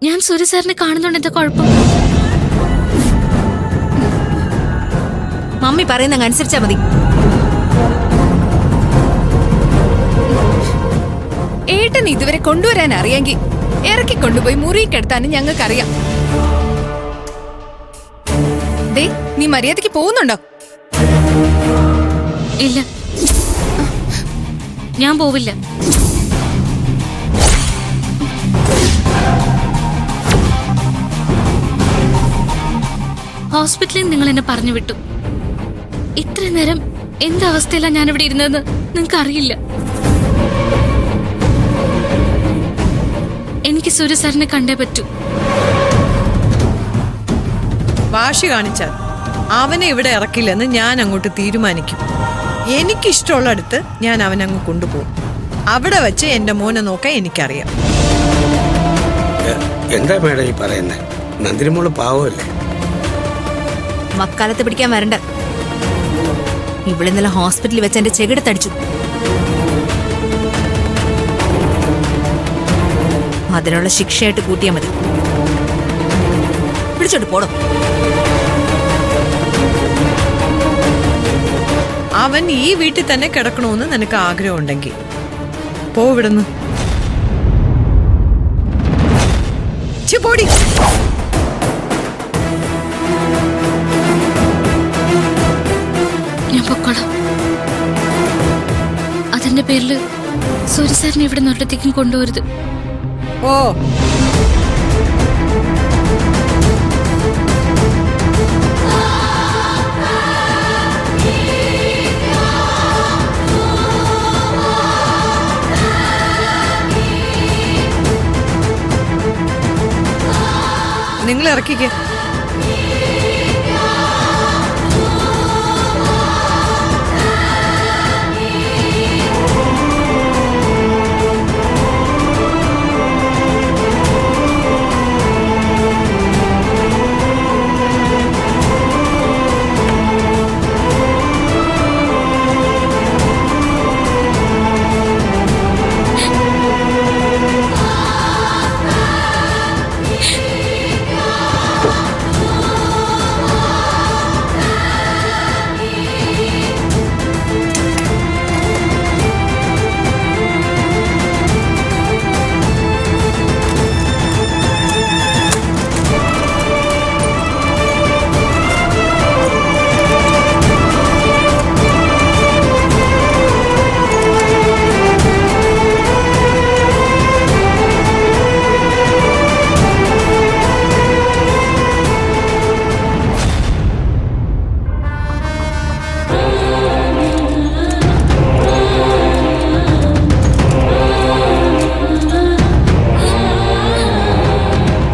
ഞാൻ സൂര്യ സാറിനെ കാണുന്നുണ്ട്. എന്താ കുഴപ്പം? മമ്മി പറയുന്ന അനുസരിച്ചാ മതി. ഏട്ടൻ ഇതുവരെ കൊണ്ടുവരാൻ അറിയാമെങ്കിൽ ഇറക്കി കൊണ്ടുപോയി മുറി കിടത്താനും ഞങ്ങൾക്കറിയാം. ദേ, നീ മര്യാദയ്ക്ക് പോകുന്നുണ്ടോ? ഇല്ല, ഞാൻ പോവില്ല. ഹോസ്പിറ്റലിൽ നിങ്ങൾ എന്നെ പറഞ്ഞു വിട്ടു. ഇത്ര നേരം എന്തവസ്ഥയിലാണ് ഞാനിവിടെ ഇരുന്നതെന്ന് നിങ്ങൾക്ക് അറിയില്ല. എനിക്ക് സൂര്യ സാറിനെ കണ്ടേ പറ്റൂ. വാശി കാണിച്ചാൽ അവനെ ഇവിടെ ഇറക്കില്ലെന്ന് ഞാൻ അങ്ങോട്ട് തീരുമാനിക്കും. എനിക്കിഷ്ടമുള്ളടുത്ത് ഞാൻ അവനങ്ങ് കൊണ്ടുപോകും. അവിടെ വെച്ച് എന്റെ മോനെ നോക്കാൻ എനിക്കറിയാം. എന്താ മേഡം ഈ പറയുന്നത്? നന്ദിനിമോള് പാവമല്ലേ? മക്കാലത്ത് പിടിക്കാൻ വരണ്ട. ഇവളിന്നലെ ഹോസ്പിറ്റലിൽ വെച്ച് എന്റെ ചെകിടത്തടിച്ചു. അതിനുള്ള ശിക്ഷയായിട്ട് കൂട്ടിയാൽ മതി. പിടിച്ചോട്ട് പോടോ. അവൻ ഈ വീട്ടിൽ തന്നെ കിടക്കണമെന്ന് നിനക്ക് ആഗ്രഹം ഉണ്ടെങ്കിൽ പോവിടുന്നു. പോടി. ഞാൻ പൊക്കോളാം. അതിന്റെ പേരില് സൂര്യ സാറിനെ ഇവിടെ ഒരിടത്തേക്കും കൊണ്ടുപോരുത്. ഓ, നിങ്ങൾ ഇറക്കിക്കേ.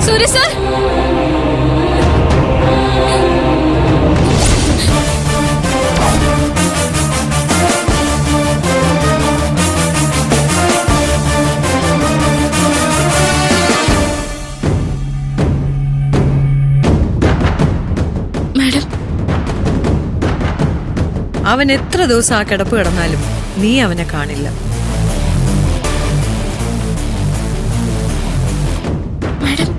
സൂര്യ സാർ, മാഡം, അവൻ എത്ര ദിവസം ആ കിടപ്പ് കിടന്നാലും നീ അവനെ കാണില്ല. മാഡം,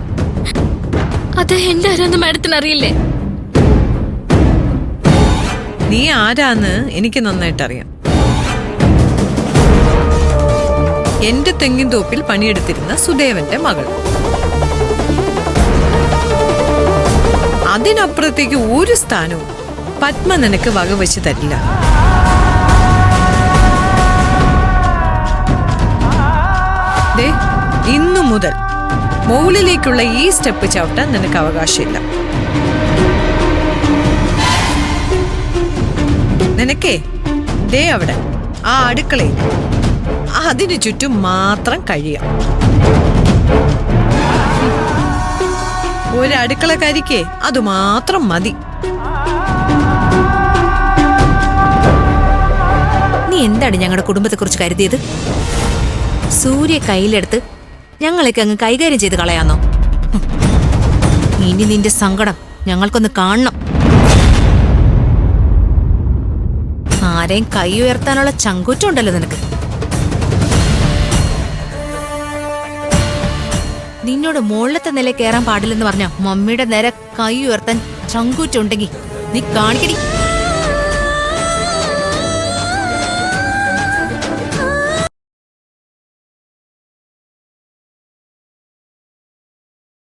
അത് എന്റെ ആരാന്ന് മാഡത്തിന് അറിയില്ലേ? നീ ആരാന്ന് എനിക്ക് നന്നായിട്ടറിയാം. എന്റെ തെങ്ങിൻ തോപ്പിൽ പണിയെടുത്തിരുന്ന സുദേവന്റെ മകൾ. അതിനപ്പുറത്തേക്ക് ഒരു സ്ഥാനവും പത്മ നിനക്ക് വകവെച്ച് തരില്ല. ദേ, ഇന്നു മുതൽ മുകളിലേക്കുള്ള ഈ സ്റ്റെപ്പ് ചവിട്ടാൻ നിനക്ക് അവകാശമില്ല. നിനക്കേ ദേ അവിടെ ആ അടുക്കളയിൽ അതിനു ചുറ്റും മാത്രം കഴിയാം. ഒരു അടുക്കളക്കാരിക്കേ അതുമാത്രം മതി. നീ എന്താണ് ഞങ്ങളുടെ കുടുംബത്തെ കുറിച്ച് കരുതിയത്? സൂര്യ കയ്യിലെടുത്ത് ഞങ്ങളൊക്കെ അങ്ങ് കൈകാര്യം ചെയ്ത് കളയാന്നോ? ഇനി നിന്റെ സങ്കടം ഞങ്ങൾക്കൊന്ന് കാണണം. ആരെയും കൈ ഉയർത്താനുള്ള ചങ്കൂറ്റമുണ്ടല്ലോ നിനക്ക്. നിന്നോട് മുകളിലത്തെ നില കയറാൻ പാടില്ലെന്ന് പറഞ്ഞ മമ്മിയുടെ നേരെ കൈ ഉയർത്താൻ ചങ്കൂറ്റുണ്ടെങ്കി നീ കാണിക്കടി.